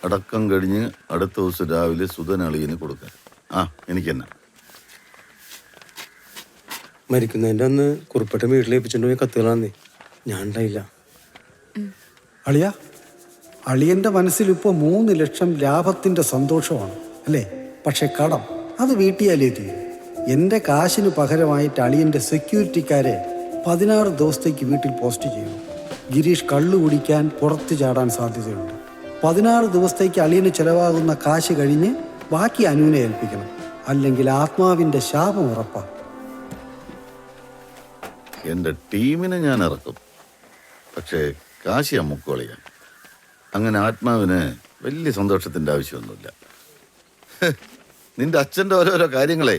അടക്കം കഴിഞ്ഞ് അടുത്ത ദിവസം രാവിലെ സുധനളിയന് കൊടുക്കാൻ. ആ എനിക്ക് തന്നെ. മരിക്കുന്നതിൻ്റെ അന്ന് കുറിപ്പേട്ട വീട്ടിലേപ്പിച്ചിട്ട് പോയി കത്തുകളാന്നേ, ഞാൻ ഉണ്ടായില്ല. അളിയ, അളിയൻ്റെ മനസ്സിലിപ്പോൾ 3 ലക്ഷം ലാഭത്തിൻ്റെ സന്തോഷമാണ് അല്ലേ? പക്ഷെ കടം അത് വീട്ടിയാലേ തീരും. എൻ്റെ കാശിന് പകരമായിട്ട് അളിയൻ്റെ സെക്യൂരിറ്റിക്കാരെ 16 ദിവസത്തേക്ക് വീട്ടിൽ പോസ്റ്റ് ചെയ്യണം. ഗിരീഷ് കള്ളു കുടിക്കാൻ പുറത്ത് ചാടാൻ സാധ്യതയുണ്ട്. 16 ദിവസത്തേക്ക് അളിയന് ചിലവാകുന്ന കാശ് കഴിഞ്ഞ് ബാക്കി അനുവിനെ ഏൽപ്പിക്കണം, അല്ലെങ്കിൽ ആത്മാവിൻ്റെ ശാപം ഉറപ്പാണ്. എൻ്റെ ടീമിനെ ഞാൻ ഇറക്കും, പക്ഷേ കാശി അമ്മുക്കോളിയാണ്. അങ്ങനെ ആത്മാവിന് വലിയ സന്തോഷത്തിൻ്റെ ആവശ്യമൊന്നുമില്ല. നിന്റെ അച്ഛൻ്റെ ഓരോരോ കാര്യങ്ങളെ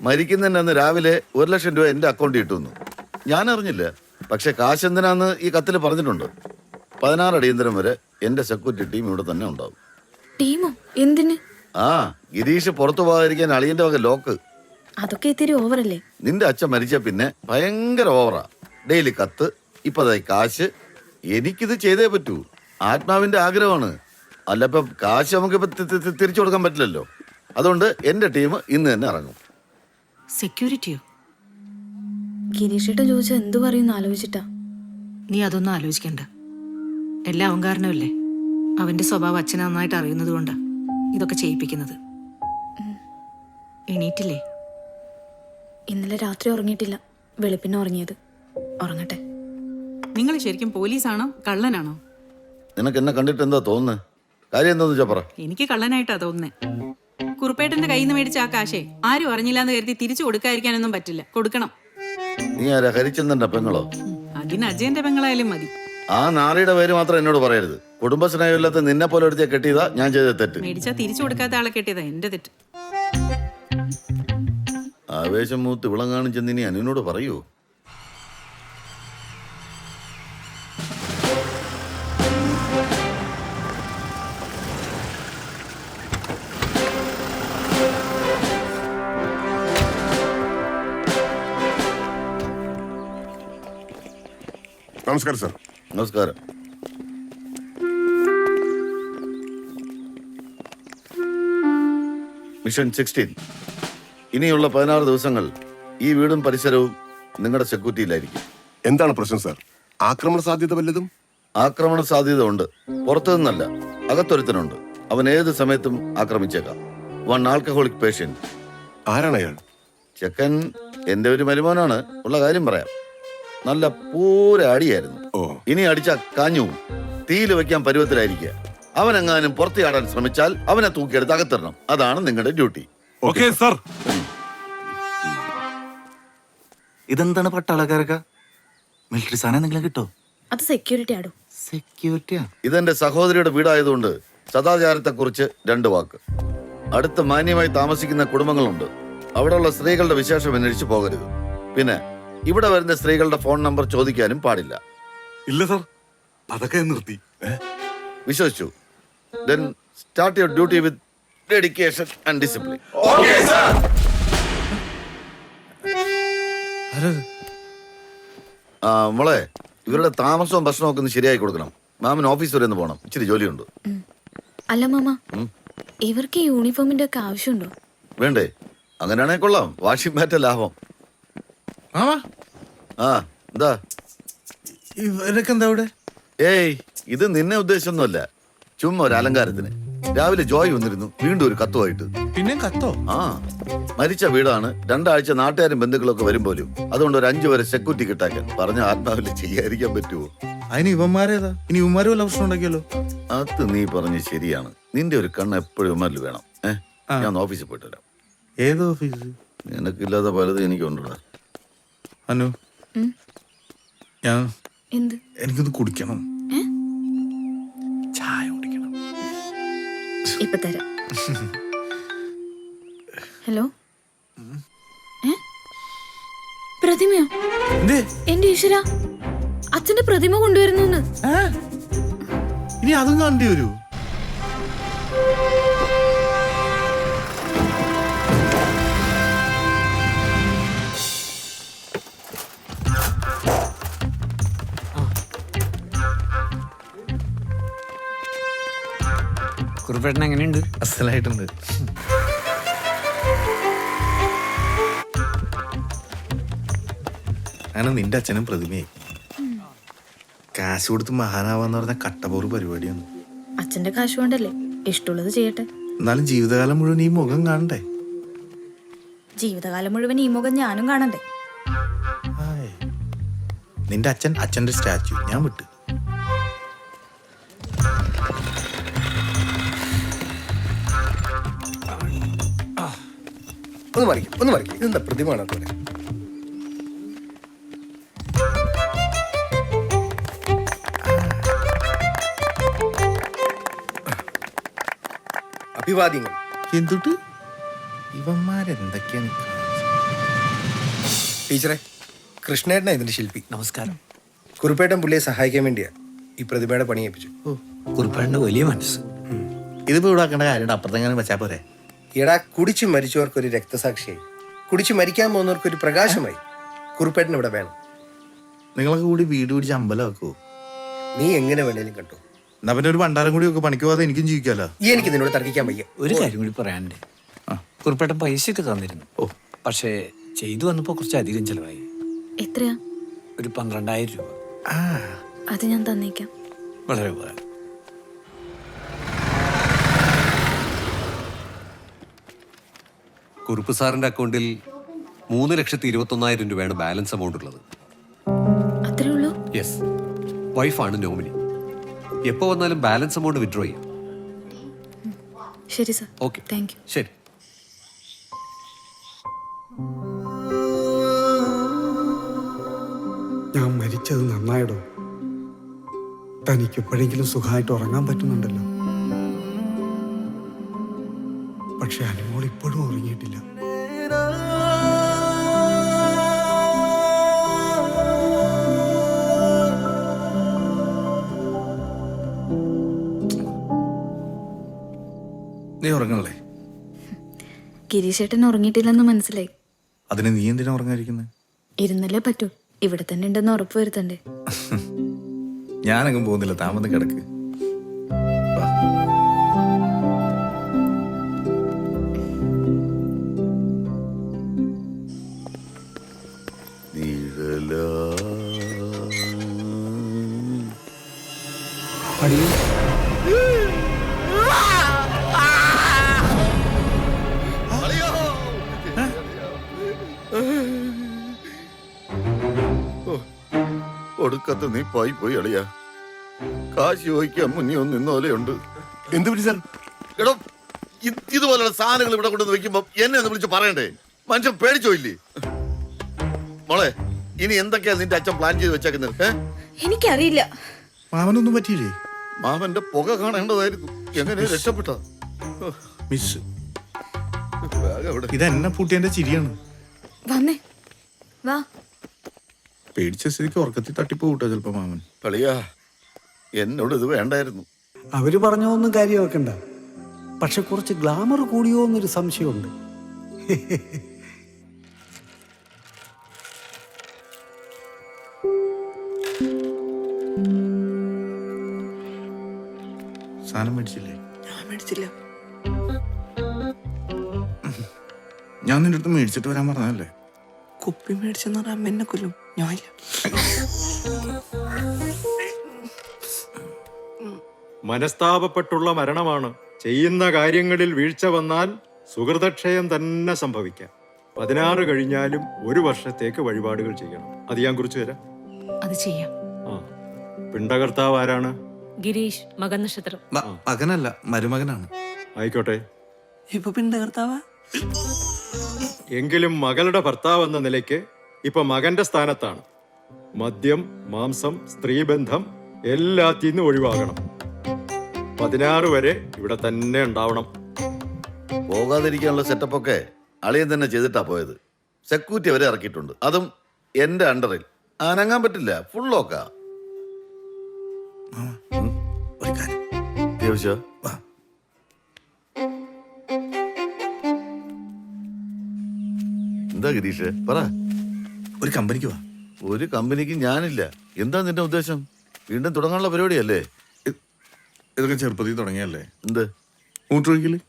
മരിക്കുന്നതിൻ്റെ അന്ന് രാവിലെ 1 ലക്ഷം രൂപ എൻ്റെ അക്കൗണ്ടിൽ ഇട്ടുന്നു. ഞാൻ അറിഞ്ഞില്ല, പക്ഷെ കാശ് എന്തിനാന്ന് ഈ കത്തിൽ പറഞ്ഞിട്ടുണ്ട്. 16 അടിയന്തരം വരെ എൻ്റെ സെക്യൂരിറ്റി ടീം ഇവിടെ തന്നെ ഉണ്ടാവും. ടീമോ? എന്തിന്? ആ, ഗിരീഷ് പുറത്തു പോകാതിരിക്കാൻ അളിയൻ്റെ വക ലോക്ക്. അതൊക്കെ ഇത്തിരി ഓവറല്ലേ? നിന്റെ അച്ഛൻ മരിച്ച പിന്നെ ഭയങ്കര ഓവറാ. ഡെയിലി കത്ത്, ഇപ്പതായി കാശ്. എനിക്കിത് ചെയ്തേ പറ്റൂ, ആത്മാവിന്റെ ആഗ്രഹമാണ്. അല്ല ഇപ്പം കാശ് നമുക്കിപ്പോ തിരിച്ചു കൊടുക്കാൻ പറ്റില്ലല്ലോ. അതുകൊണ്ട് എന്റെ ടീം ഇന്ന് തന്നെ ഇറങ്ങും. സെക്യൂരിറ്റിയോ? ഗിരീഷേട്ടൻ ചോദിച്ചാൽ എന്തു പറയുമെന്ന് ആലോചിച്ചിട്ടാ. നീ അതൊന്നും ആലോചിക്കണ്ട. എല്ലാം അവൻ കാരണമല്ലേ. അവന്റെ സ്വഭാവം അച്ഛനെ നന്നായിട്ട് അറിയുന്നത് കൊണ്ടാ ഇതൊക്കെ ചെയ്യിപ്പിക്കുന്നത്. എണീറ്റില്ലേ? ഇന്നലെ രാത്രി ഉറങ്ങിയിട്ടില്ല, വെളുപ്പിനെ ഉറങ്ങിയത്. ഉറങ്ങട്ടെ. നിങ്ങൾ ശരിക്കും പോലീസാണോ കള്ളനാണോ? നിനക്ക് എന്നെ കണ്ടിട്ട് എന്താ തോന്നുന്നത്? കാര്യം എന്താന്ന് വെച്ചാ പറ. എനിക്ക് കള്ളനായിട്ടാ തോന്നുന്നേ. കുറുപ്പേട്ടന്റെ കയ്യിൽ നിന്ന് മേടിച്ച ആ കാശേ ആരും അറിഞ്ഞില്ലാന്ന് കരുതി തിരിച്ചു കൊടുക്കാതിരിക്കാനൊന്നും പറ്റില്ല, കൊടുക്കണം. നീ ആരാ? ഹരിചന്ദ്രന്റെ പെങ്ങളോ? അതിന് അജയന്റെ പെങ്ങളായാലും മതി. ആ നാറിയുടെ പേര് മാത്രം എന്നോട് പറയരുത്. കുടുംബസ്നേഹമില്ലാത്ത നിന്നെ പോലെ എടുത്തിയ കെട്ടിയതാ ഞാൻ ചെയ്ത തെറ്റ്. മേടിച്ചാ തിരിച്ചു കൊടുക്കാത്ത ആളെ കെട്ടിയതാ എന്റെ തെറ്റ്. ആവേശം മൂത്ത് വിളങ്ങാനും ചെന്ന് ഇനി അനുവിനോട് പറയൂ. നമസ്കാരം സാർ. നമസ്കാരം. മിഷൻ 16. ഇനിയുള്ള 16 ദിവസങ്ങൾ ഈ വീടും പരിസരവും നിങ്ങളുടെ സെക്യൂരിറ്റിയിലായിരിക്കും. എന്താണ് പ്രശ്നം സാർ? ആക്രമണ സാധ്യത വല്ലതും? ആക്രമണ സാധ്യത ഉണ്ട്. പുറത്തു നിന്നല്ല, അകത്തൊരുത്തനുണ്ട്. അവൻ ഏത് സമയത്തും ആക്രമിച്ചേക്കാം. 1 ആൽക്കഹോളിക് പേഷ്യന്റ്. ആരാണ് അയാൾ? ചെക്കൻ എന്റെ ഒരു മരുമോനാണ്. ഉള്ള കാര്യം പറയാം, നല്ല പൂര അടിയായിരുന്നു. ഇനി അടിച്ച കാഞ്ഞു തീയിൽ വെക്കാൻ പരുവത്തിലായിരിക്കുക. അവനെങ്ങാനും പുറത്തിയാടാൻ ശ്രമിച്ചാൽ അവനെ തൂക്കിയെടുത്ത് അകത്തിടണം. അതാണ് നിങ്ങളുടെ ഡ്യൂട്ടി. Okay sir. ഇതെന്താണ് പട്ടാളക്കാരൊക്കെ? മിലിറ്ററി സാധനം എന്തെങ്കിലും കിട്ടോ? അത് സെക്യൂരിറ്റി ആടോ. സെക്യൂരിറ്റിയാ? ഇതെന്റെ സഹോദരിയുടെ വീടായതുകൊണ്ട് സദാചാരത്തെ കുറിച്ച് 2 വാക്ക്. അടുത്ത് മാന്യമായി താമസിക്കുന്ന കുടുംബങ്ങളുണ്ട്. അവിടെയുള്ള സ്ത്രീകളുടെ വിശേഷം അന്വേഷിച്ചു പോകരുത്. പിന്നെ ഇവിടെ വരുന്ന സ്ത്രീകളുടെ ഫോൺ നമ്പർ ചോദിക്കാനും പാടില്ല. ഇല്ല സർ, അതൊക്കെ നിർത്തി. വിശ്വസിച്ചു? Then start your duty with dedication and discipline. മോളെ, ഇവരുടെ താമസവും ഭക്ഷണവും ഒക്കെ ഒന്ന് ശരിയായി കൊടുക്കണം. മാമൻ ഓഫീസ് വരെ ഒന്ന് പോകണം, ഇച്ചിരി ജോലിയുണ്ട്. അല്ല മാമ, ഇവർക്ക് ഈ യൂണിഫോമിന്റെ ഒക്കെ ആവശ്യമുണ്ടോ? വേണ്ടേ? അങ്ങനെയാണെങ്കിൽ കൊള്ളാം. വാഷിംഗ് മാറ്റ ലാഭം. ആ എന്താ ഇവരൊക്കെ എന്താ ഇവിടെ? ഏയ്, ഇത് നിന്നെ ഉദ്ദേശമൊന്നുമല്ല, ചുമ്മാ ഒരു അലങ്കാരത്തിന്. രാവിലെ ജോയ് വന്നിരുന്നു, വീണ്ടും ഒരു കത്തുമായിട്ട്. പിന്നെ കത്തോ? ആ, മരിച്ച വീടാണ്. 2 ആഴ്ച നാട്ടുകാരും ബന്ധുക്കളൊക്കെ വരും പോലും. അതുകൊണ്ട് ഒരു 5 വരെ സെക്യൂരിറ്റി കിട്ടാക്കാൻ പറഞ്ഞ ആത്മാവിൽ ചെയ്യാതിരിക്കാൻ പറ്റുമോ? അതിന് ഇവന്മാരേതാ? ഇനി ഇവന്മാരും വല്ല പ്രശ്നം ഉണ്ടാക്കിയല്ലോ. അത് നീ പറഞ്ഞ് ശരിയാണ്. നിന്റെ ഒരു കണ്ണ് എപ്പോഴും ഇവന്മാരിൽ വേണം. ഞാൻ ഓഫീസിൽ പോയിട്ട് വരാം. ഏത് ഓഫീസ്? നിനക്കില്ലാത്ത പലതും എനിക്കുണ്ടടാ. അനു, ഞാൻ എന്ത്? എനിക്കൊന്ന് കുടിക്കണം. ചായ കുടിക്കണം. ഇപ്പൊ തരാം. ഹലോ, പ്രതിമയോ? എന്റെ ഈശ്വര, അച്ഛന്റെ പ്രതിമ കൊണ്ടുവരുന്നു. ഇനി അതും കണ്ടി വരൂ. കുറുപ്പേട്ടൻ എങ്ങനെയുണ്ട്? അസലായിട്ടുണ്ട്. അങ്ങനെ നിന്റെ അച്ഛനും പ്രതിമയായി. കാശ് കൊടുത്ത് മഹാനാവാന്ന് പറഞ്ഞ കട്ടപോറ് പരിപാടിയാണ്. അച്ഛന്റെ കാശ് കൊണ്ടല്ലേ, ഇഷ്ടമുള്ളത് ചെയ്യട്ടെ. എന്നാലും ജീവിതകാലം മുഴുവൻ ഈ മുഖം കാണണ്ടേ? ജീവിതകാലം മുഴുവൻ ഈ മുഖം ഞാനും കാണണ്ടേ? ഹായ്. നിന്റെ അച്ഛൻ്റെ സ്റ്റാച്യു ഞാൻ വിട്ട്. ഒന്ന് മറിക്കും ഇതെന്താ പ്രതിമ പോലെ? അഭിവാദ്യങ്ങൾ. എന്തുട്ട് ഇവന്മാരെന്തൊക്കെയാണ്? ടീച്ചറെ, കൃഷ്ണേട്ടനാ ഇതിന്റെ ശില്പി. നമസ്കാരം. കുറുപ്പേട്ടൻ പുള്ളിയെ സഹായിക്കാൻ വേണ്ടിയാ ഈ പ്രതിമയുടെ പണി ഏൽപ്പിച്ചു. കുറുപ്പേട്ടൻ്റെ വലിയ മനസ്സ്. ഇതിപ്പോ ഇവിടെ ആക്കേണ്ട കാര്യം അപ്പുറത്തെങ്ങനെ വെച്ചാ പോരെ? എടാ, കുടിച്ചു മരിച്ചവർക്കൊരു രക്തസാക്ഷിയായി, കുടിച്ചു മരിക്കാൻ പോകുന്നവർക്കൊരു പ്രകാശമായി കുറുപ്പേട്ടൻ ഇവിടെ വേണം. നിങ്ങളൊക്കെ കൂടി വീട് പിടിച്ച് അമ്പലം വെക്കുവോ? നീ എങ്ങനെ വേണേലും കണ്ടു. എന്നാ പിന്നെ ഒരു ഭണ്ഡാരം കൂടി ഒക്കെ പണിക്ക് പോകാതെ എനിക്കും ജീവിക്കാലോ. ഈ എനിക്ക് നിന്നോട് തർക്കിക്കാൻ വയ്യ. ഒരു കാര്യം കൂടി പറയാനുണ്ട്. കുറുപ്പേട്ടൻ പൈസയൊക്കെ തന്നിരുന്നു. പക്ഷേ ചെയ്തു വന്നപ്പോൾ കുറച്ച് അധികം ചെലവായി. എത്രയാ? ഒരു 12,000 രൂപ. അത് ഞാൻ തന്നേക്കാം. വളരെ ഉപകാരം. കുറുപ്പ് സാറിന്റെ അക്കൗണ്ടിൽ 3,21,000 രൂപയാണ് ബാലൻസ് എമൗണ്ട് ഉള്ളത്. അത്രേ ഉള്ളൂ? യെസ്, വൈഫാണ് നോമിനി. എപ്പോൾ വന്നാലും ബാലൻസ് എമൗണ്ട് വിഡ്രോ ചെയ്യും. ശരി സർ. Okay, thank you. ശരി. ഞാൻ മരിച്ചത് നന്നായിടോ. തനിക്ക് എപ്പോഴെങ്കിലും സുഖമായിട്ട് ഉറങ്ങാൻ പറ്റുന്നുണ്ടല്ലോ. പക്ഷെ അനുമോൾ ഇപ്പോഴും ഉറങ്ങിയിട്ടില്ല. നീ ഉറങ്ങണല്ലേ? ഗിരീഷേട്ടൻ ഉറങ്ങിയിട്ടില്ലെന്ന് മനസ്സിലായി. അതിന് നീ എന്തിനാ ഉറങ്ങാതിരിക്കുന്നത്? ഇരുന്നല്ലേ പറ്റൂ. ഇവിടെ തന്നെ ഉണ്ടെന്ന് ഉറപ്പ് വരുത്തണ്ടേ? ഞാനങ്ങും പോകുന്നില്ല, താൻ വന്ന് കിടക്ക്. അടിയൻ ഒടുക്കത്ത് നീ പോയി അളിയാ. കാശ് ചോദിക്കാൻ മുന്നേ ഒന്ന് നിന്നോലെയുണ്ട്. എന്ത് പറ്റി സാർ? എടോ, ഇതുപോലുള്ള സാധനങ്ങൾ ഇവിടെ കൊണ്ടുവന്ന് വെക്കുമ്പോ എന്നെ ഒന്ന് വിളിച്ച് പറയണ്ടേ? മനുഷ്യൻ പേടിച്ചോയില്ലേ? മോളെ, ഇനി എന്തൊക്കെയാ നിന്റെ അച്ഛൻ പ്ലാൻ ചെയ്ത് വെച്ചേക്കുന്നത്? എനിക്കറിയില്ല. മാമനൊന്നും പറ്റിയില്ലേ? മാമന്റെ പുക കാണേണ്ടതായിരുന്നു. എങ്ങനെ രക്ഷപ്പെട്ട? മിസ്, ഇതെന്നെ പൂട്ടിയന്റെ ചിരിയാണ്. വന്നേ, വാ. പേടിച്ച സ്ഥിതിക്ക് ഉറക്കത്തിൽ തട്ടിപ്പോട്ടോ ചിലപ്പോ മാമൻ. കളിയാ, എന്നോട് ഇത് വേണ്ടായിരുന്നു. അവര് പറഞ്ഞതൊന്നും കാര്യമാക്കണ്ട. പക്ഷെ കുറച്ച് ഗ്ലാമർ കൂടിയോ എന്നൊരു സംശയമുണ്ട്. സാധനം മേടിച്ചില്ലേ? ഞാൻ മേടിച്ചില്ല. ഞാൻ നിന്റെ അടുത്ത് മേടിച്ചിട്ട് വരാൻ പറഞ്ഞല്ലേ? കുപ്പി മേടിച്ചെന്ന് പറഞ്ഞാൽ അമ്മ എന്നെ കൊല്ലും. ഞാനില്ല. മനസ്താപപ്പെട്ടുള്ള മരണമാണ്. ചെയ്യുന്ന കാര്യങ്ങളിൽ വീഴ്ച വന്നാൽ സുഹൃതക്ഷയം തന്നെ സംഭവിക്കാം. 16 കഴിഞ്ഞാലും 1 വർഷത്തേക്ക് വഴിപാടുകൾ ചെയ്യണം. അത് ഞാൻ കുറിച്ച് തരാം. അത് ചെയ്യാം. ആ, പിണ്ടകർത്താവ് ആരാണ്? ഗിരീഷ്, മകൻ നക്ഷത്രം. മകനല്ല, മരുമകനാണ്. ആയിക്കോട്ടെ. ഇപ്പൊ പിണ്ടകർത്താവാ? എങ്കിലും മകളുടെ ഭർത്താവ് എന്ന നിലയ്ക്ക് ഇപ്പൊ മകന്റെ സ്ഥാനത്താണ്. മദ്യം, മാംസം, സ്ത്രീബന്ധം എല്ലാത്തിൽ നിന്നും ഒഴിവാകണം. 16 വരെ ഇവിടെ തന്നെ ഉണ്ടാവണം. പോകാതിരിക്കാനുള്ള സെറ്റപ്പൊക്കെ അളിയൻ തന്നെ ചെയ്തിട്ടാ പോയത്. സെക്യൂരിറ്റി വരെ ഇറക്കിയിട്ടുണ്ട്. അതും എന്റെ അണ്ടറിൽ. അനങ്ങാൻ പറ്റില്ല, ഫുൾ ലോക്കാ. ഒരു കാര്യം, അത്യാവശ്യം വാ. എന്താ ഗിരീഷ് പറ? ഒരു കമ്പനിക്ക് വാ. ഒരു കമ്പനിക്ക് ഞാനില്ല. എന്താ നിന്റെ ഉദ്ദേശം? വീണ്ടും തുടങ്ങാനുള്ള പരിപാടിയല്ലേ? ഇതൊക്കെ ചെറുപ്പത്തിൽ തുടങ്ങിയല്ലേ? എന്ത്? മൂത്രമൊഴിക്കല്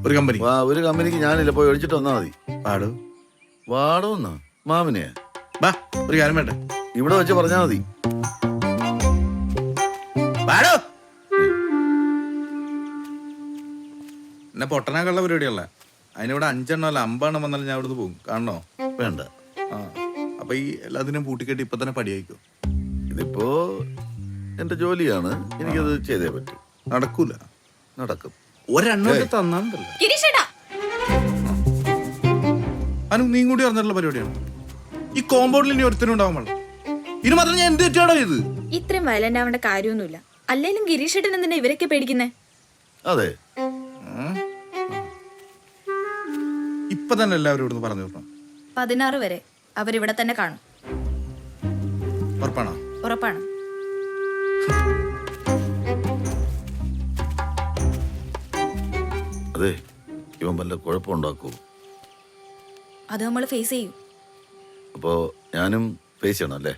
ഒരു കമ്പനി വാ, ഒരു കമ്പനിക്ക് ഞാനില്ല, പോയി ഒഴിച്ചിട്ട് വന്നാ മതി. പാടോ വാടോന്നാ മാമിനെയാ? ബാ ഒരു കാര്യം വേണ്ടേ ഇവിടെ വെച്ച് പറഞ്ഞാ മതി. പാടോ എന്നെ പൊട്ടനാക്കുള്ള പരിപാടിയല്ല. അതിനിവിടെ 5 എണ്ണം അല്ല 50 എണ്ണം വന്നാലും ഞാൻ ഇവിടുന്ന് പോകും. കാണണോ? വേണ്ട. ആ അപ്പൊ ഈ എല്ലാത്തിനും പൂട്ടിക്കെട്ടി ഇപ്പൊ തന്നെ പടിയായിക്കോ. ഇതിപ്പോ എന്റെ ജോലിയാണ്, എനിക്കത് ചെയ്തേ പറ്റൂ. നടക്കൂല. നടക്കും. ഒരെണ്ണം തന്നാണ്ടല്ലോ. അനു നീ കൂടി അറിഞ്ഞിട്ടുള്ള പരിപാടിയാണ്. ഈ കോമ്പൗണ്ടിൽ ഇനി ഒരുത്തനും ഉണ്ടാവാൻ പാടില്ല. ഇനി മാത്രം ഞാൻ എന്ത് തെറ്റാണോ ഇത്? ഇത്രയും വയലന്റ് ആവേണ്ട കാര്യമൊന്നുമില്ല. അല്ലെങ്കിലും ഗിരീഷേട്ടൻ എന്തിനാ ഇവരൊക്കെ പേടിക്കുന്നേ? അതെ, ഇപ്പൊ തന്നെ എല്ലാവരും ഇവിടുന്ന് പറഞ്ഞു തീർക്കണം. 16 വരെ അവരിവിടെ തന്നെ കാണും. ഉറപ്പാണോ? ഉറപ്പാണ്. അതെ, ഇവൻ വല്ല കുഴപ്പമുണ്ടാക്കൂ. അത് നമ്മൾ ഫേസ് ചെയ്യും. അപ്പോ ഞാനും ഫേസ് ചെയ്യണം അല്ലേ?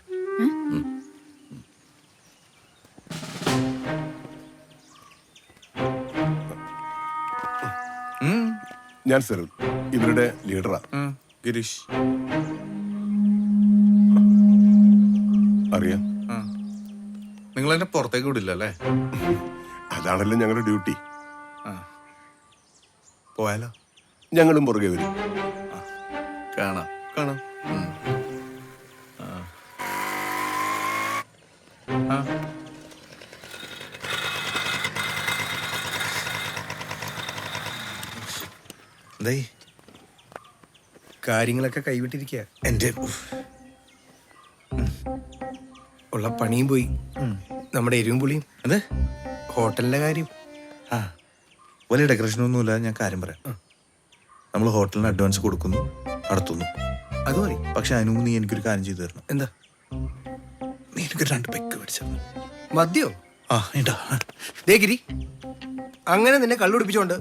ഞാൻ സർ ഇവരുടെ ലീഡറാ. ഗിരീഷ് അറിയാം. നിങ്ങൾ എന്നെ പുറത്തേക്ക് വിടില്ല അല്ലേ? അതാണല്ലോ ഞങ്ങളുടെ ഡ്യൂട്ടി. പോയാലോ? ഞങ്ങളും പുറകെ വരും. കാണാം കാണാം. എന്തായി? കാര്യങ്ങളൊക്കെ കൈവിട്ടിരിക്കുക. എന്റെ ഉള്ള പണിയും പോയി, നമ്മുടെ എരിവും പുളിയും. അതെ, ഹോട്ടലിന്റെ കാര്യം. ആ വലിയ ഡെക്കറേഷനൊന്നുമില്ല. ഞാൻ കാര്യം പറയാം. നമ്മൾ ഹോട്ടലിന് അഡ്വാൻസ് കൊടുക്കുന്നു, നടത്തുന്നു. അത് മതി. പക്ഷെ അതിനു നീ എനിക്കൊരു കാര്യം ചെയ്തു തരണം. എന്താ? നീ എനിക്കൊരു 2 പെക്ക് മേടിച്ചു. മദ്യോ? ആ ഇണ്ടാ. ദേ ഗിരി, അങ്ങനെ നിന്നെ കള്ളുടിപ്പിച്ചോണ്ട്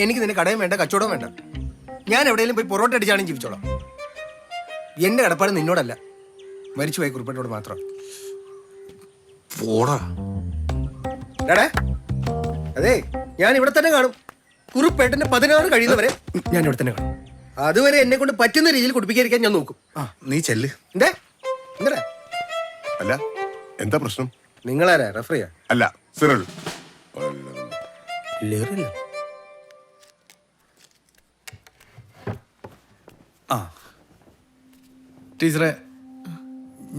എനിക്ക് നിന്നെ കടയും വേണ്ട, കച്ചവടവും വേണ്ട. ഞാൻ എവിടെയെങ്കിലും പോയി പൊറോട്ട അടിച്ചാണെങ്കിൽ ജീവിച്ചോളാം. എന്റെ കടപ്പാട് നിന്നോടല്ല, മരിച്ചുപോയി കുറിപ്പേട്ടോട് മാത്രം. പോടാ. അതെ, ഞാൻ ഇവിടെ തന്നെ കാണും. കുറിപ്പേട്ടന്റെ 16 കഴിയുന്നവരെ ഞാൻ ഇവിടെ തന്നെ കാണും. അതുവരെ എന്നെ കൊണ്ട് പറ്റുന്ന രീതിയിൽ കുടിപ്പിക്കാതിരിക്കാൻ ഞാൻ നോക്കും. നീ ചെല്ല്. എന്തേ? എന്താ? അല്ല, എന്താ പ്രശ്നം? നിങ്ങളാരാ? റഫറിയാ? അല്ല, സിറൽ. ലിറില്ല. ആ ടീച്ചറെ,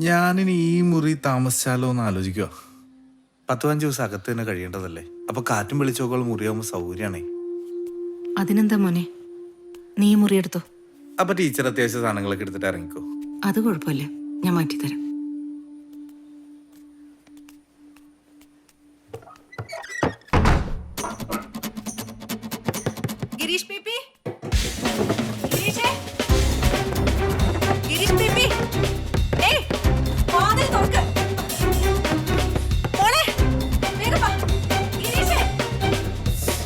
ഞാനിനി ഈ മുറി താമസിച്ചാലോ എന്ന് ആലോചിക്കുക. 10-15 ദിവസം അകത്ത് തന്നെ കഴിയേണ്ടതല്ലേ? അപ്പൊ കാറ്റും വെളിച്ചോക്കൾ മുറിയാകുമ്പോൾ സൗകര്യമാണേ. അതിനെന്താ മോനെ, നീ മുറിയെടുത്തോ. അപ്പൊ ടീച്ചർ അത്യാവശ്യ സാധനങ്ങളൊക്കെ എടുത്തിട്ട് ഇറങ്ങിക്കോ. അത് കുഴപ്പമില്ല, ഞാൻ മാറ്റിത്തരാം. ഗിരീഷ് പീപ്പി, ഗിരീഷേ, ഗിരീഷ് പീപ്പി, ഏയ് വാതിൽ തുറക്ക്. മോളെ വേഗം വാ. ഗിരീഷേ,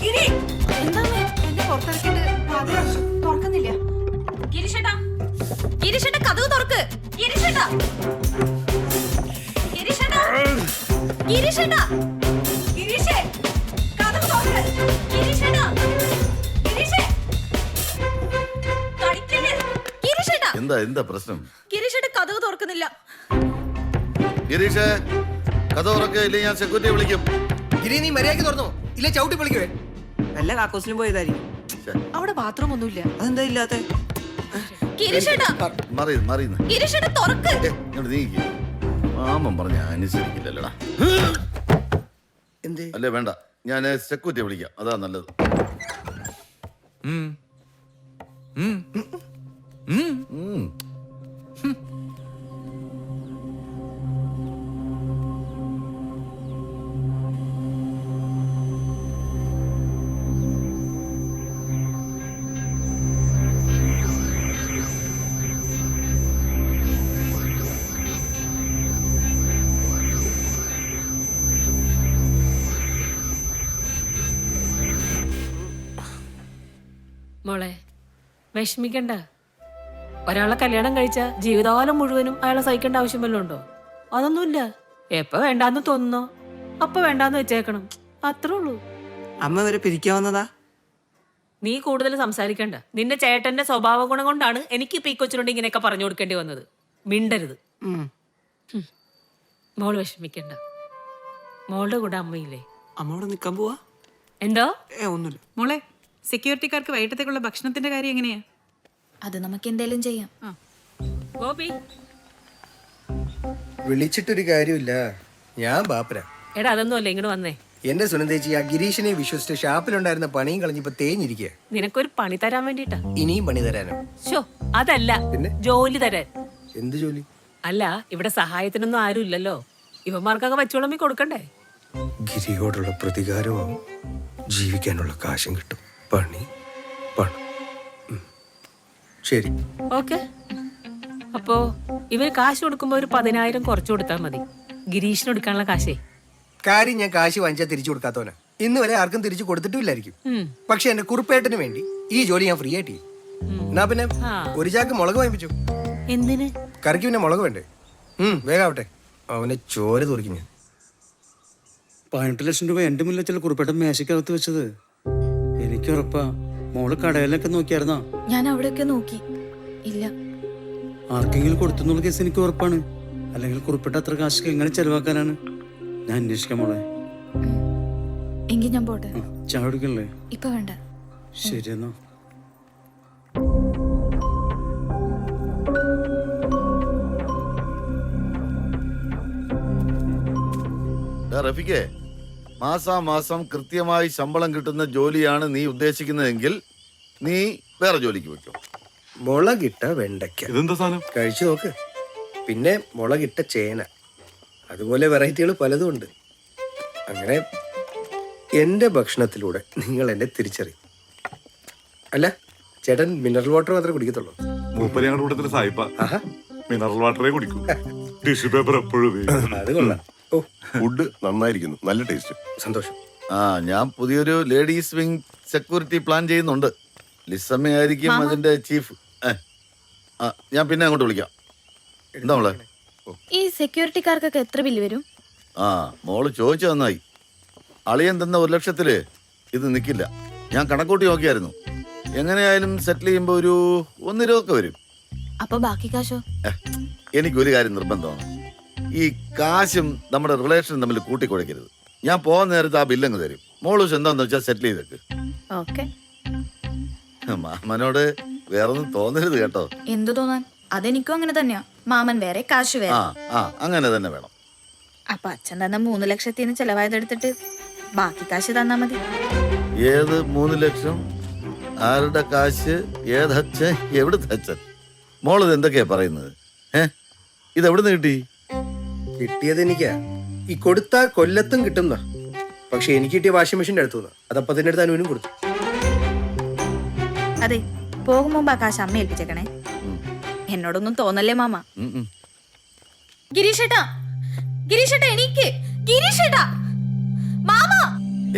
ഗിരി, എന്താണ് എന്നെ പുറത്തിറക്കിട്ട് വാതിൽ തുറക്കുന്നില്ല? ഗിരീഷേട്ടാ, ഗിരീഷേട്ടാ കതവ് തുറക്ക്. ഗിരീഷേട്ടാ, ഗിരീഷേട്ടാ, ഗിരീഷേട്ടാ, ഗിരീഷേ കതവ് തുറക്ക്. ഗിരീഷേട്ടാ, ഗിരീഷേ കളിക്കല്ലേ? ഗിരീഷേട്ടാ, എന്താ പ്രശ്നം? ഗിരീഷേട്ടാ കതവ് തുറക്കുന്നില്ല. ഗിരീഷേ, കഥ ഉറക്കെ, ഇല്ലേ ഞാൻ സെക്യൂരിറ്റിയെ വിളിക്കും. ഗിരി, നീ മര്യാദയ്ക്ക് തുറന്നോ, ഇല്ല ചവിട്ടി വിളിക്കുവേ. വല്ല കാക്കോസിലും പോയതായിരിക്കും. അവിടെ ബാത്റൂം ഒന്നുമില്ല. അതെന്താ ഇല്ലാത്ത? ഗിരീഷേട്ടാ, മറിയുന്നു. ഗിരീഷേട്ടാ തുറക്ക്. ഇങ്ങോട്ട് നീക്കി. മാമൻ പറഞ്ഞ അനുസരിക്കില്ലല്ലടാ. എന്തേ? അല്ലേ വേണ്ട, ഞാൻ സെക്യൂരിറ്റിയെ വിളിക്കാം, അതാ നല്ലത്. മോളെ വിഷമിക്കണ്ട. ഒരാളെ കല്യാണം കഴിച്ച ജീവിതകാലം മുഴുവനും അയാളെ സഹിക്കേണ്ട ആവശ്യം വല്ലതും ഉണ്ടോ? അതൊന്നുമില്ല. എപ്പോ വേണ്ടാന്ന് തോന്നുന്നോ അപ്പൊ വേണ്ടാന്ന് വെച്ചേക്കണം, അത്രേ ഉള്ളൂ. അമ്മ വരെ പിരിക്കാവുന്നതാ. നീ കൂടുതൽ സംസാരിക്കണ്ട. നിന്റെ ചേട്ടന്റെ സ്വഭാവ ഗുണം കൊണ്ടാണ് എനിക്ക് ഇപ്പൊ ഈ കൊച്ചിനോട് ഇങ്ങനെയൊക്കെ പറഞ്ഞു കൊടുക്കേണ്ടി വന്നത്. മിണ്ടരുത്. മോള് വിഷമിക്കണ്ട. മോളുടെ കൂടെ അമ്മയില്ലേ? അമ്മയോട് നിൽക്കാൻ പോവാ? എന്തോ? ഒന്നുമില്ല മോളെ, സെക്യൂരിറ്റിക്കാർക്ക് വൈകിട്ടത്തേക്കുള്ള ഭക്ഷണത്തിന്റെ കാര്യം എങ്ങനെയാ? അത് നമുക്ക് എന്തേലും ചെയ്യാം. ഗോപി, വിളിച്ചിട്ടൊരു കാര്യമില്ല. ഞാൻ ബാപ്പര. എടാ അതൊന്നും അല്ല, ഇങ്ങോട്ട് വന്നേ. എന്റെ സുനന്ദേച്ചി ആ ഗിരീഷിനെ വിശ്വസിച്ച് ഷാപ്പിലുണ്ടായിരുന്ന പണിയും കളഞ്ഞിപ്പോ തേഞ്ഞിരിക്കുക. നിനക്കൊരു പണി തരാൻ വേണ്ടിട്ടാ. ഇനിയും പണി തരാനോ? ഷോ, അതല്ല, പിന്നെ? ജോലി തരാൻ. എന്ത് ജോലി? അല്ല, ഇവിടെ സഹായത്തിനൊന്നും ആരും ഇല്ലല്ലോ. ഇവന്മാർക്കൊക്കെ വച്ചോളമ്പി കൊടുക്കണ്ടേ? ഗിരിയോടുള്ള പ്രതികാരവും ജീവിക്കാനുള്ള കാശും കിട്ടും. പണി പണം. ശരി. ഓക്കെ. അപ്പോ ഇവര് കാശ് കൊടുക്കുമ്പോ ഒരു 10,000 കുറച്ചു കൊടുത്താൽ മതി. ഗിരീഷിന് കൊടുക്കാനുള്ള കാശേ. കാര്യം ഞാൻ കാശ് വാങ്ങിച്ചാൽ തിരിച്ചു കൊടുക്കാത്തവനാ. ഇന്ന് വരെ ആർക്കും തിരിച്ചു കൊടുത്തിട്ടില്ലായിരിക്കും. പക്ഷെ എന്റെ കുറുപ്പേട്ടന് വേണ്ടി ഈ ജോലി ഞാൻ ഫ്രീ ആയിട്ട് ചെയ്യും. എന്നാ പിന്നെ ഒരു ചാക്ക് മുളക് വാങ്ങിപ്പിച്ചു. എന്തിന്? കറിക്ക് പിന്നെ മുളക് വേണ്ടേ? വേഗാവട്ടെ. അവനെ ചോര തുറക്കും ഞാൻ. 18 ലക്ഷം രൂപ എൻ്റെ മുന്നിൽ ചില കുറിപ്പേട്ടൻ മേശക്കകത്ത് വെച്ചത് എനിക്ക് ഉറപ്പാ. മോള് കടയിലൊക്കെ നോക്കിയായിരുന്നോ? ഞാൻ അവിടെയൊക്കെ നോക്കി, ഇല്ല. ആർക്കെങ്കിലും കൊടുത്തെന്നുള്ള കേസ് എനിക്ക് ഉറപ്പാണ്. അല്ലെങ്കിൽ കുറിപ്പേട്ട അത്ര കാശ് എങ്ങനെ ചെലവാക്കാനാണ്? ഞാൻ അന്വേഷിക്കാം മോളെ. എങ്കിൽ ഞാൻ പോട്ടെ. ചായ കുടിക്കണല്ലേ? ഇപ്പൊ വേണ്ട. ശരി എന്നാ. റഫിക്കേ, മാസാമാസം കൃത്യമായി ശമ്പളം കിട്ടുന്ന ജോലിയാണ് നീ ഉദ്ദേശിക്കുന്നതെങ്കിൽ നീ വേറെ ജോലിക്ക് വെക്കും. മുളകിട്ട വെണ്ടയ്ക്ക ഇതെന്താ സാധനം? കഴിച്ചു നോക്ക്. പിന്നെ മുളകിട്ട ചേന, അതുപോലെ വെറൈറ്റികൾ പലതും ഉണ്ട്. അങ്ങനെ എൻ്റെ ഭക്ഷണത്തിലൂടെ നിങ്ങൾ എന്നെ തിരിച്ചറിയും. അല്ല, ചേട്ടൻ മിനറൽ വാട്ടർ മാത്രമേ കുടിക്കത്തുള്ളൂ? മൂപ്പര് ഞങ്ങളുടെ കൂട്ടത്തില് സായിപ്പ മിനറൽ വാട്ടറേ കുടിക്കും. ടിഷ്യൂ പേപ്പർ എപ്പോഴും. അത് കൊള്ളാം. ഓ, ഫുഡ് നന്നായിരിക്കുന്നു, നല്ല ടേസ്റ്റ്. സന്തോഷം. ഞാൻ പുതിയൊരു ലേഡീസ് വിങ് സെക്യൂരിറ്റി പ്ലാൻ ചെയ്യുന്നുണ്ട്. ലിസമ്മ ആയിരിക്കും അതിന്റെ ചീഫ്. ഞാൻ പിന്നെ അങ്ങോട്ട് വിളിക്കാം. എന്താ മോളെ? ഈ സെക്യൂരിറ്റിക്കാർക്കൊക്കെ എത്ര ബില്ല് വരും? മോള് ചോദിച്ചു നന്നായി. അളിയൻ തന്ന 1 ലക്ഷത്തില് ഇത് നിൽക്കില്ല. ഞാൻ കണക്കൂട്ടി നോക്കിയായിരുന്നു. എങ്ങനെയായാലും സെറ്റിൽ ചെയ്യുമ്പോ ഒരു 1,20,000 വരും. അപ്പൊ ബാക്കി കാശോ? എനിക്കൊരു കാര്യം നിർബന്ധമാണ്. ഈ കാശും നമ്മുടെ റിലേഷനും തമ്മിൽ കൂട്ടിക്കുഴയ്ക്കരുത്. ഞാൻ പോകാൻ നേരത്ത് ആ ബില്ലങ്ങ് തരും. മോള് എന്താന്ന് വെച്ചാൽ സെറ്റിൽ ചെയ്തേക്ക്. ഓക്കെ. മാമനോട് വേറൊന്നും തോന്നരുത് കേട്ടോ. എന്തു തോന്നാൻ? അതെനിക്കും അങ്ങനെ തന്നെയാ. മാമൻ വേറെ, കാശ് വേറെ. അങ്ങനെ തന്നെ വേണം. അപ്പൊ അച്ഛൻ തന്ന 3 ലക്ഷത്തിന് ചെലവായതെടുത്തിട്ട് ബാക്കി കാശ് തന്നാ മതി. ഏത് 3 ലക്ഷം? ആരുടെ കാശ്? ഏതച്ഛൻ? എവിടുത്തെ അച്ഛൻ? മോളത് എന്തൊക്കെയാ പറയുന്നത്? ഇതെവിടുന്ന് കിട്ടി? കിട്ടിയത് എനിക്കാ. ഈ കൊടുത്താൽ കൊല്ലത്തും കിട്ടുന്ന. പക്ഷെ എനിക്ക് കിട്ടിയ വാഷിംഗ് മെഷീൻ്റെ അടുത്തു നിന്ന് അതപ്പത്തിന്റെ അടുത്ത് അനുവിനും കൊടുത്തു. അതെ, പോകും മുമ്പ് ആ കാശ് അമ്മ ഏൽപ്പിച്ചേക്കണേ. എന്നോടൊന്നും തോന്നല്ലേ മാമ. ഗിരീഷേട്ടാ, ഗിരീഷേട്ടാ, എനിക്ക് ഗിരീഷേട്ടാ, മാമ.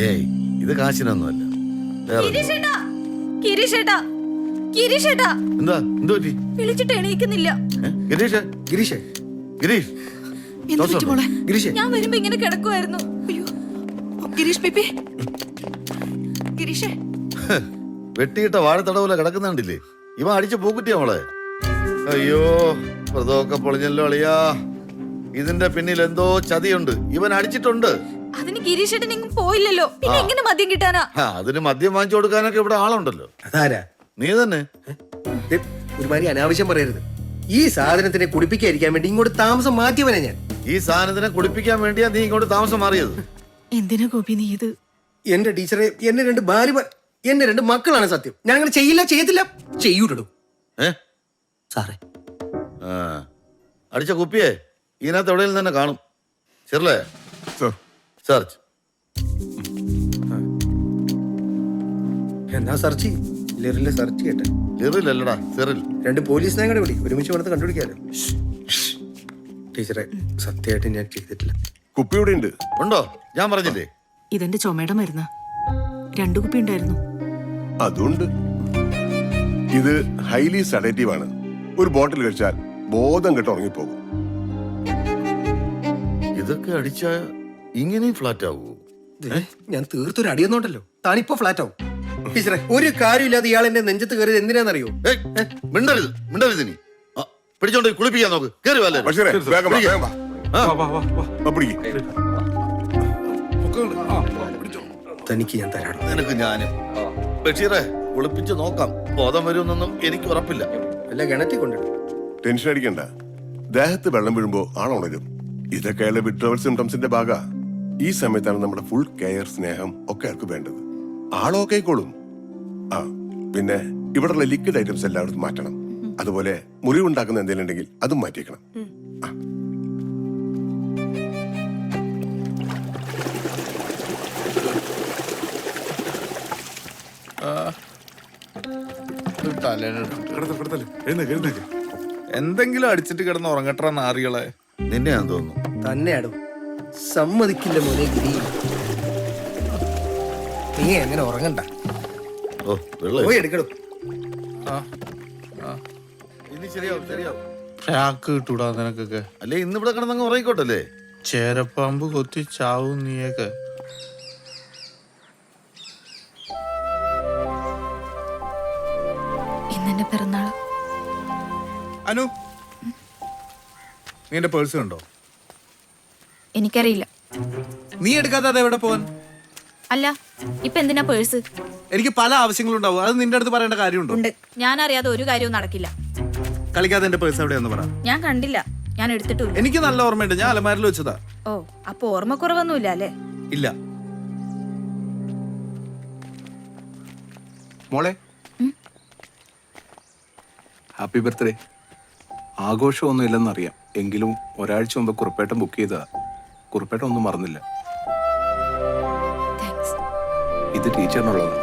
ഏയ്, ഇത് കാശിനൊന്നുമല്ല. ഗിരീഷേട്ടാ, ഗിരീഷേട്ടാ, ഗിരീഷേട്ടാ. എന്താ എന്തോ വിളിച്ചിട്ട് എണീക്കുന്നില്ല. ഗിരീഷ്, ഗിരീഷ്, ഗിരീഷ്, ഗിരീഷ്. ഞാൻ വരുമ്പോ ഇങ്ങനെ കിടക്കുമായിരുന്നു. ഗിരീഷ് ബേബി, ഗിരീഷേ. വെട്ടിയിട്ട വാഴത്തടവല കിടക്കുന്നുണ്ടില്ലേ? ഇവ അടിച്ച പൂക്കുറ്റിയാ മോളെ. അയ്യോ, വ്രതമൊക്കെ പൊളിഞ്ഞല്ലോ അളിയാ. ഇതിന്റെ പിന്നിൽ എന്തോ ചതിയുണ്ട്. ഇവൻ അടിച്ചിട്ടുണ്ട്. അതിന് ഗിരീഷേട്ടൻ എങ്ങും പോയില്ലല്ലോ, പിന്നെ എങ്ങനെ മദ്യം കിട്ടാനാ? അതിന് മദ്യം വാങ്ങിച്ചു കൊടുക്കാനൊക്കെ ഇവിടെ ആളുണ്ടല്ലോ. അതാരാ? നീ തന്നെ. ഒരുമാതിരി അനാവശ്യം പറയരുത്. ഈ സാധനത്തിനെ കുടിപ്പിക്കാതിരിക്കാൻ വേണ്ടി ഇങ്ങോട്ട് താമസം മാറ്റിയവനെ ഞാൻ. ഈ സാധനത്തിനെ കുടിപ്പിക്കാൻ വേണ്ടിയാ നീ ഇങ്ങോട്ട് താമസം മാറിയത്. എന്തിനാ ഗോപി നീ ഇത്? എന്റെ ടീച്ചറെ, എന്റെ 2 ഭാര്യ, എന്റെ 2 മക്കളാണ് സത്യം. ഞാൻ അങ്ങനെ ചെയ്യില്ല, ചെയ്യത്തില്ല, ചെയ്യൂടൂ. സാറേ, അടിച്ച കുപ്പിയെ ഇതിനകത്ത് എവിടെയും തന്നെ കാണും. ചെറിലേ സെർച്ച്. എന്നാ സെർച്ച് ചെയ്യും. ലിറില് സെർച്ച് ചെയ്യട്ടെ. ലിറിലല്ലടാ, സെറിൽ. 2 പോലീസിനെ കൂടെ വിളി, ഒരുമിച്ച് വന്ന് കണ്ടുപിടിക്കാലോ. ടീച്ചറെ, സത്യമായിട്ട് ഞാൻ ചെയ്തിട്ടില്ല. കുപ്പി ഇവിടെ ഉണ്ട്. ഉണ്ടോ? ഞാൻ പറഞ്ഞില്ലേ. ഇതെന്റെ ചുമയുടെ മരുന്ന്. 2 കുപ്പി ഉണ്ടായിരുന്നു. അതുണ്ട്. ഇത് ഹൈലി സെഡേറ്റീവ് ആണ്. ഒരു ബോട്ടിൽ കഴിച്ചാൽ ബോധം കെട്ട് ഉറങ്ങിപ്പോകും. ഇതൊക്കെ അടിച്ച ഇങ്ങനെയും ഫ്ലാറ്റ് ആവൂ? ഞാൻ തീർത്തൊരു അടിയൊന്നുണ്ടല്ലോ താനിപ്പോ ഫ്ലാറ്റ് ആവും. ടീച്ചറെ ഒരു കാര്യമില്ലാതെ ഇയാൾ എന്റെ നെഞ്ചത്ത് കയറിയത് എന്തിനാണെന്നറിയോ? മിണ്ടരുത് മിണ്ടരുത് നീ പിടിച്ചോണ്ട് കുളിപ്പിക്കാൻ നോക്ക്. കേറി വല്ലേ ബഷീറേ, വേഗം വാ, വേഗം വാ. വാ, പിടിക്ക്. തനിക്ക് ഞാൻ തരാം. നിനക്ക് ഞാനും. ബഷീറെ കുളിപ്പിച്ച് നോക്കാം. ബോധം വരുമെന്നൊന്നും എനിക്ക് ഉറപ്പില്ല. അല്ല കിണറ്റി കൊണ്ടിട്ടു. ടെൻഷൻ അടിക്കണ്ട. ദേഹത്ത് വെള്ളം വീഴുമ്പോ ആളുണരും. ഇതൊക്കെയല്ലേ വിഡ്രോവൽ സിംറ്റംസിന്റെ ഭാഗ. ഈ സമയത്താണ് നമ്മുടെ ഫുൾ കെയർ, സ്നേഹം ഒക്കെ ആൾക്ക് വേണ്ടത്. ആളൊക്കെ ആയിക്കോളും. ആ പിന്നെ ഇവിടെയുള്ള ലിക്വിഡ് ഐറ്റംസ് എല്ലായിടത്തും മാറ്റണം. അതുപോലെ മുറിവുണ്ടാക്കുന്ന എന്തെങ്കിലും ഉണ്ടെങ്കിൽ അതും മാറ്റിയേക്കണം. എന്തെങ്കിലും അടിച്ചിട്ട് കിടന്ന് ഉറങ്ങട്ട നാറികളെ. നിന്നെയാന്ന് തോന്നുന്നു. തന്നെയാടോ സമ്മതിക്കില്ല മോനെ ഗിരി. നീ എങ്ങനെ ഉറങ്ങണ്ട. ഓ വെള്ളം പോയി എടുക്കടോ. ഇനി ശരിയാവും ശരിയാവും. ഷാക്ക് കിട്ടൂടാ നിനക്കൊക്കെ. അല്ലേ ഇന്ന് ഇവിടെ കിടന്നങ്ങ് ഉറങ്ങിക്കോട്ടല്ലേ. ചേരപ്പാമ്പ് കൊത്തി ചാവും നീയൊക്കെ. ഇന്നെന്റെ പിറന്നാള്. അനു, നീ എന്റെ പേഴ്സ് കണ്ടോ? എനിക്കറിയില്ല. നീ എടുക്കാതെ എവിടെ പോവാൻ? അല്ല ഇപ്പൊ എന്തിനാ പേഴ്സ്? എനിക്ക് പല ആവശ്യങ്ങളുണ്ടാവും. അത് നിന്റെ അടുത്ത് പറയേണ്ട കാര്യമുണ്ടോ? ഉണ്ട്. ഞാൻ അറിയാതെ ഒരു കാര്യവും നടക്കില്ല. കളിക്കാതെ എന്റെ പേഴ്സ് എവിടെയാന്ന് പറ. ഞാൻ കണ്ടില്ല. ഞാൻ എടുത്തിട്ടില്ല. എനിക്ക് നല്ല ഓർമ്മയുണ്ട്. ഞാൻ അലമാരിൽ വെച്ചതാ. ഓ അപ്പൊ ഓർമ്മക്കുറവൊന്നുമില്ല അല്ലേ? ഇല്ല. മോളെ, ഹാപ്പി ബർത്ത്ഡേ. ആഘോഷമൊന്നും ഇല്ലെന്നറിയാം. എങ്കിലും ഒരാഴ്ച മുമ്പ് കുറുപ്പേട്ടൻ ബുക്ക് ചെയ്തതാ. കുറുപ്പേട്ടൻ ഒന്നും മറന്നില്ല. താങ്ക്സ്. ഇത് ടീച്ചറിനുള്ളതാണ്.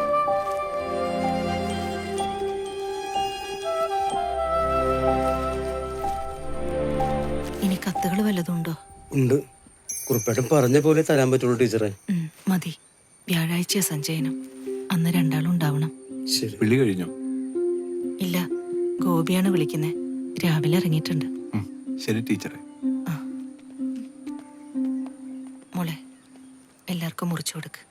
ഇനി കത്തുകൾ വല്ലതുണ്ടോ? ഉണ്ട്. കുറുപ്പേട്ടൻ പറഞ്ഞ പോലെ തരാൻ പറ്റുള്ളൂ ടീച്ചറെ. മതി. വ്യാഴാഴ്ച സഞ്ചയനം. അന്ന് രണ്ടാളും ഉണ്ടാവണം. ശരി. വിളി കഴിഞ്ഞോ? ഇല്ല, ഗോപിയാണ് വിളിക്കുന്നത്. രാവിലെ ഇറങ്ങിയിട്ടുണ്ട്. ശരി ടീച്ചറെ. മോളെ, എല്ലാവർക്കും മുറിച്ചു കൊടുക്ക്.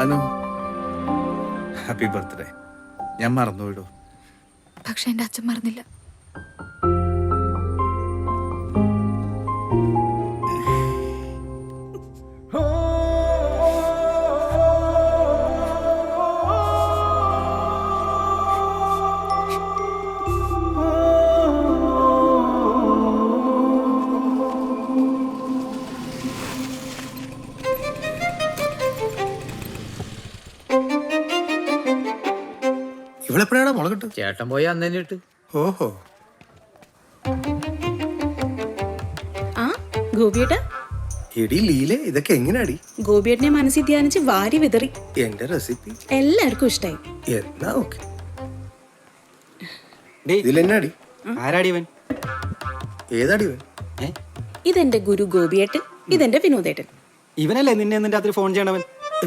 Anu, happy birthday. ഞാൻ മറന്നുപോയിടോ. പക്ഷെ എന്റെ അച്ഛൻ മറന്നില്ല. ഇവളെപ്പോഴാണ് മുളകട്ട്? ചേട്ടൻ പോയി അന്ന് തന്നെ ഇട്ട്. ഓഹോ. ആ ഗോപിയേട്ടാ, എടി ലീലെ, ഇതൊക്കെ എങ്ങനെയാടി? ഗോപിയേട്ടനെ മനസ്സിൽ ധ്യാനിച്ച് വാരി വിതറി. എന്റെ റെസിപ്പി എല്ലാവർക്കും ഇഷ്ടായി. എന്നാ ഓക്കെ. ഇതിലെന്നാടി? ആരാടി ഇവൻ? ഏതാടി ഇവൻ? ഇതെന്റെ ഗുരു ഗോപിയേട്ടൻ, ഇതെന്റെ വിനോദേട്ടൻ. ഇവനല്ലേ നിന്നെ എന്നും രാത്രി ഫോൺ ചെയ്യണവൻ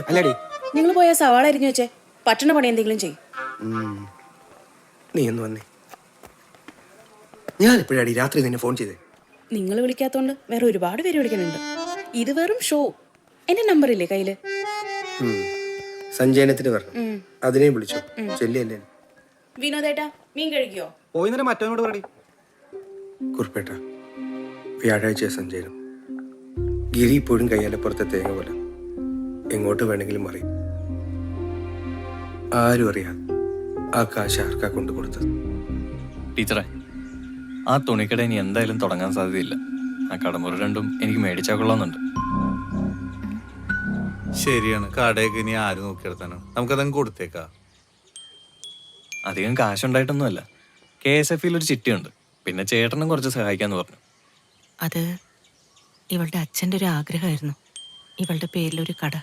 അല്ലേടി? നിങ്ങൾ പോയ സവാള അരിഞ്ഞു വെച്ചേ. പട്ടണ പണി എന്തെങ്കിലും ചെയ്യും. നീ ഒന്ന് വന്നേ. ഞാൻ എപ്പോഴാടി രാത്രി നിന്നെ ഫോൺ ചെയ്തേ? നിങ്ങൾ വിളിക്കാത്തോണ്ട് വേറെ ഒരുപാട് പേര് വിളിക്കുന്നുണ്ട്. ഇത് വെറും ഷോ. എന്റെ നമ്പർ ഇല്ലേ കയ്യില്? സഞ്ചയനത്തിന് പറഞ്ഞു. അതിനെ വിളിച്ചോ? ചെല്ലിയല്ലേ. വിനോദേട്ടാ, മീൻ കഴിക്കോ? പോയി നേരം മറ്റവനോട് പറടി. കുറുപ്പേട്ട, വ്യാഴാഴ്ച സഞ്ചയനം. ഗിരി ഇപ്പോഴും കയ്യാലപ്പുറത്തെ തേങ്ങ പോലെ എങ്ങോട്ട് വേണമെങ്കിലും മറിയും. ആരും അറിയാതെ ആ കാശ് ആർക്കാ കൊണ്ടു കൊടുത്തത്? ടീച്ചറെ, ആ തുണിക്കട ഇനി എന്തായാലും തുടങ്ങാൻ സാധ്യതയില്ല. ആ കടമുറി രണ്ടും എനിക്ക് മേടിച്ചാൽ കൊള്ളാമെന്നുണ്ട്. ശരിയാണ്. കടയൊക്കെ ഇനി ആര് നോക്കിയെടുത്താനാണ്? നമുക്കതങ്ങ് കൊടുത്തേക്കാ. അധികം കാശുണ്ടായിട്ടൊന്നുമല്ല. KSF-ൽ ഒരു ചിട്ടിയുണ്ട്. പിന്നെ ചേട്ടനും കുറച്ച് സഹായിക്കാന്ന് പറഞ്ഞു. അത് ഇവളുടെ അച്ഛൻ്റെ ഒരു ആഗ്രഹമായിരുന്നു. ഇവളുടെ പേരിലൊരു കട.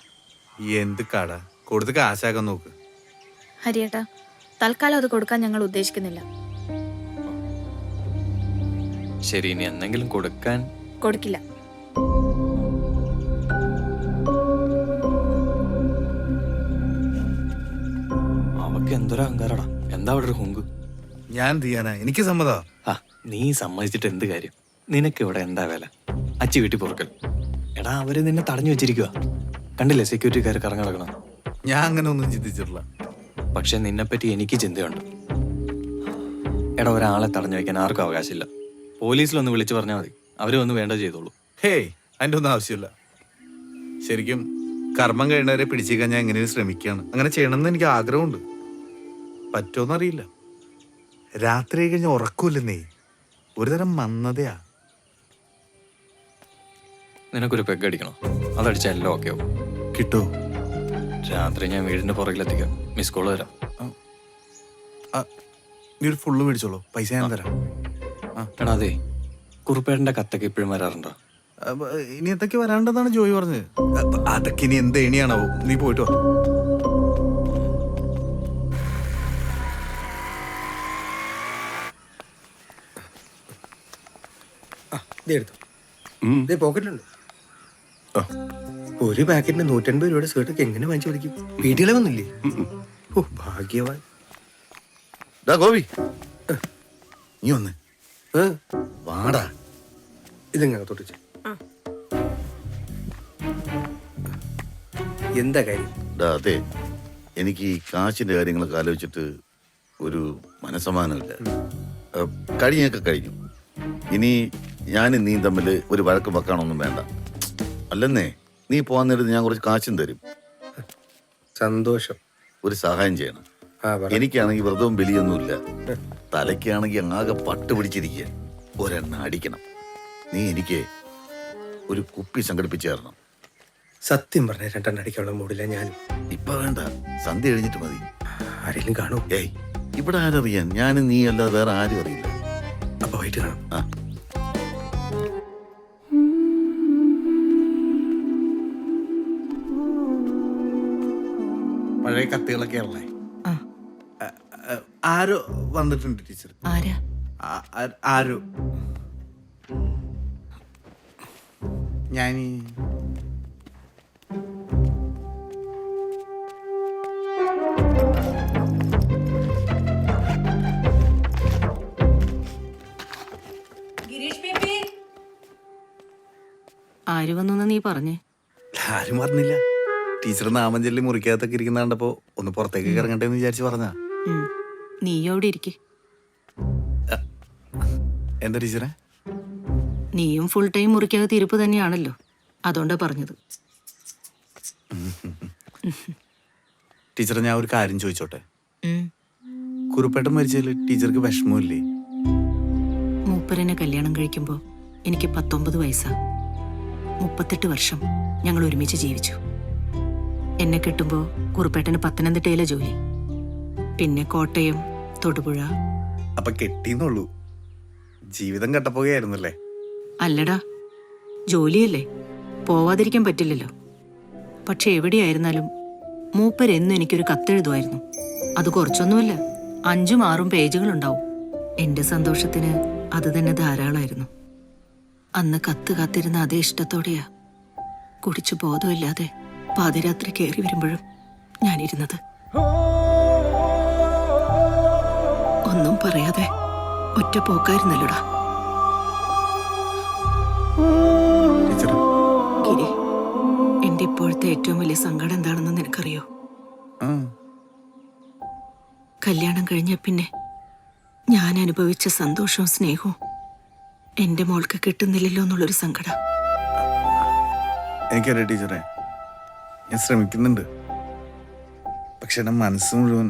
എന്ത് കട? കൊടുത്ത് കാശാക്കാൻ നോക്ക്. ഹരിയേട്ടാ, തൽക്കാലം അത് കൊടുക്കാൻ ഞങ്ങൾ ഉദ്ദേശിക്കുന്നില്ല. ശരി, ഇനി എന്തെങ്കിലും കൊടുക്കാൻ. കൊടുക്കില്ല. അവക്ക് എന്തൊരു അഹങ്കാരടാ. എന്താ അവിടെ ഒരു ഹുങ്ക്? ഞാൻ എന്ത് ചെയ്യാനാ? എനിക്ക് സമ്മതാ. ആ നീ സമ്മതിച്ചിട്ട് എന്ത് കാര്യം? നിനക്ക് ഇവിടെ എന്താ വേല? അച്ചി വീട്ടിൽ പൊറുക്കൽ. എടാ അവര് നിന്നെ തടഞ്ഞു വെച്ചിരിക്കുക. കണ്ടില്ലേ സെക്യൂരിറ്റിക്കാർ കറങ്ങി നടക്കണം. ഞാൻ അങ്ങനെ ഒന്നും ചിന്തിച്ചിട്ടില്ല. പക്ഷെ നിന്നെപ്പറ്റി എനിക്ക് ചിന്തയുണ്ട്. എടാ ഒരാളെ തടഞ്ഞു വെക്കാൻ ആർക്കും അവകാശമില്ല. പോലീസിലൊന്ന് വിളിച്ചു പറഞ്ഞാൽ മതി, അവര് വന്ന് വേണ്ടത് ചെയ്തോളൂ. ഹേയ്, അതിൻ്റെ ഒന്നും ആവശ്യമില്ല. ശരിക്കും കർമ്മം കഴിയുന്നവരെ പിടിച്ചേക്കാൻ ഞാൻ എങ്ങനെയും ശ്രമിക്കുകയാണ്. അങ്ങനെ ചെയ്യണമെന്ന് എനിക്ക് ആഗ്രഹമുണ്ട്. പറ്റുമോന്നറിയില്ല. രാത്രി കഴിഞ്ഞ് ഉറക്കൂലെന്നേ, ഒരുതരം മന്ദതയാ. നിനക്കൊരു പെഗ് അടിക്കണം, അതടിച്ചാൽ എല്ലാം ഓക്കെ ആവും. കിട്ടോ? രാത്രി ഞാൻ വീടിന്റെ പുറകിലെത്തിക്കാം. മിസ് കോൾ തരാം. നീ ഒരു ഫുള്ള് മേടിച്ചോളൂ, പൈസ ഞാൻ തരാം. എടാ അതെ, കുറുപ്പേട്ടന്റെ കത്തൊക്കെ ഇപ്പോഴും വരാറുണ്ടോ? ഇനി എന്തൊക്കെ വരാണ്ടെന്നാണ് ജോയി പറഞ്ഞത്. അതൊക്കെ ഇനി എന്ത് എണിയാണോ? നീ പോയിട്ട് വാ. എടുത്തു പോക്കറ്റിലുണ്ട്. ഒരു പാക്കറ്റിന് 150 രൂപയുടെ ഷർട്ടൊക്കെ എങ്ങനെ വാങ്ങിച്ചു പഠിക്കും? വീട്ടിലെ വന്നില്ലേ? ഓ ഭാഗ്യവാൻ. ഗോപി നീ വന്ന് വാടാ. ഇതെങ്ങനെ തൊട്ടിച്ച് എന്താ കാര്യം? അതെ, എനിക്ക് ഈ കാശിന്റെ കാര്യങ്ങളൊക്കെ ആലോചിച്ചിട്ട് ഒരു മനസ്സമാനമില്ല. കഴിഞ്ഞൊക്കെ കഴിഞ്ഞു. ഇനി ഞാനും നീ തമ്മിൽ ഒരു വഴക്ക് വെക്കാനൊന്നും വേണ്ട. അല്ലെന്നേ, നീ പോകാൻ നേരത്ത് ഞാൻ കുറച്ച് കാശും തരും. സന്തോഷം. ഒരു സഹായം ചെയ്യണം. എനിക്കാണെങ്കിൽ വ്രതവും ബലിയൊന്നുമില്ല. തലയ്ക്കാണെങ്കിൽ ആകെ പട്ട് പിടിച്ചിരിക്കുക. ഒരെണ്ണ അടിക്കണം. നീ എനിക്ക് ഒരു കുപ്പി സംഘടിപ്പിച്ചു തരണം. സത്യം പറഞ്ഞ 2 എണ്ണം അടിക്കാനുള്ള മൂടില്ല ഞാനും. ഇപ്പൊ വേണ്ട, സന്ധ്യ കഴിഞ്ഞിട്ട് മതി. ആരെങ്കിലും കാണൂ? ഏയ്, ഇവിടെ ആരറിയാൻ? ഞാനും നീ അല്ലാതെ വേറെ ആരും അറിയില്ല. അപ്പൊ വൈകിട്ട് കാണാം. ആ പഴയ കത്തികളൊക്കെ ഉള്ളേ. ആരോ വന്നിട്ടുണ്ട് ടീച്ചർ. ആരാ? ആരോ ഞാൻ ആര് വന്നു നീ പറഞ്ഞേ? ആരും പറഞ്ഞില്ല. ടീച്ചർ നാമം ചൊല്ലി മുറിക്കകത്തൊക്കെ ഇരിക്കുന്ന കണ്ടപ്പോ ഒന്ന് പുറത്തേക്ക് ഇറങ്ങട്ടെ എന്ന് വിചാരിച്ച് പറഞ്ഞാ. നീ അവിടെ ഇരിക്കെ. എന്താ ടീച്ചറെ? നീയും ഫുൾ ടൈം മുറിക്കകത്ത് ഇരിപ്പ് തന്നെയാണല്ലോ, അതുകൊണ്ടാ പറഞ്ഞത്. ടീച്ചറെ, ഞാൻ ഒരു കാര്യം ചോദിച്ചോട്ടെ? കുറുപ്പേട്ടൻ മരിച്ചതിൽ ടീച്ചർക്ക് വിഷമമില്ലേ? മൂപ്പരനെ കല്യാണം കഴിക്കുമ്പോ എനിക്ക് 19 വയസ്സാ. 38 വർഷം ഞങ്ങൾ ഒരുമിച്ച് ജീവിച്ചു. എന്നെ കെട്ടുമ്പോ കുറുപ്പേട്ടന് പത്തനംതിട്ടയിലെ ജോലി, പിന്നെ കോട്ടയം, തൊടുപുഴ. അപ്പൊ കെട്ടിന്നുള്ളൂ, ജീവിതം കെട്ടപ്പോകയായിരുന്നല്ലേ? അല്ലടാ, ജോലിയല്ലേ, പോവാതിരിക്കാൻ പറ്റില്ലല്ലോ. പക്ഷെ എവിടെയായിരുന്നാലും മൂപ്പരെന്നും എനിക്കൊരു കത്തെഴുതുമായിരുന്നു. അത് കുറച്ചൊന്നുമല്ല, 5ഉം 6ഉം പേജുകളുണ്ടാവും. എന്റെ സന്തോഷത്തിന് അത് തന്നെ ധാരാളമായിരുന്നു. അന്ന് കത്ത് കാത്തിരുന്ന അതേ ഇഷ്ടത്തോടെയാ കുടിച്ചു ബോധമില്ലാതെ പാതിരാത്രി കയറി വരുമ്പോഴും ഞാനിരുന്നത്. ഒന്നും പറയാതെ ഒറ്റ പോക്കായിരുന്നല്ലോടാ. ഗിരി, എന്റെ ഇപ്പോഴത്തെ ഏറ്റവും വലിയ സങ്കടം എന്താണെന്ന് നിനക്കറിയോ? കല്യാണം കഴിഞ്ഞ പിന്നെ ഞാൻ അനുഭവിച്ച സന്തോഷവും സ്നേഹവും എന്റെ മോൾക്ക് കിട്ടുന്നില്ലല്ലോ എന്നുള്ളൊരു സങ്കടം. എനിക്കറിയാം ടീച്ചറെ, ഞാൻ ശ്രമിക്കുന്നുണ്ട്. പക്ഷെ എന്റെ മനസ്സ് മുഴുവൻ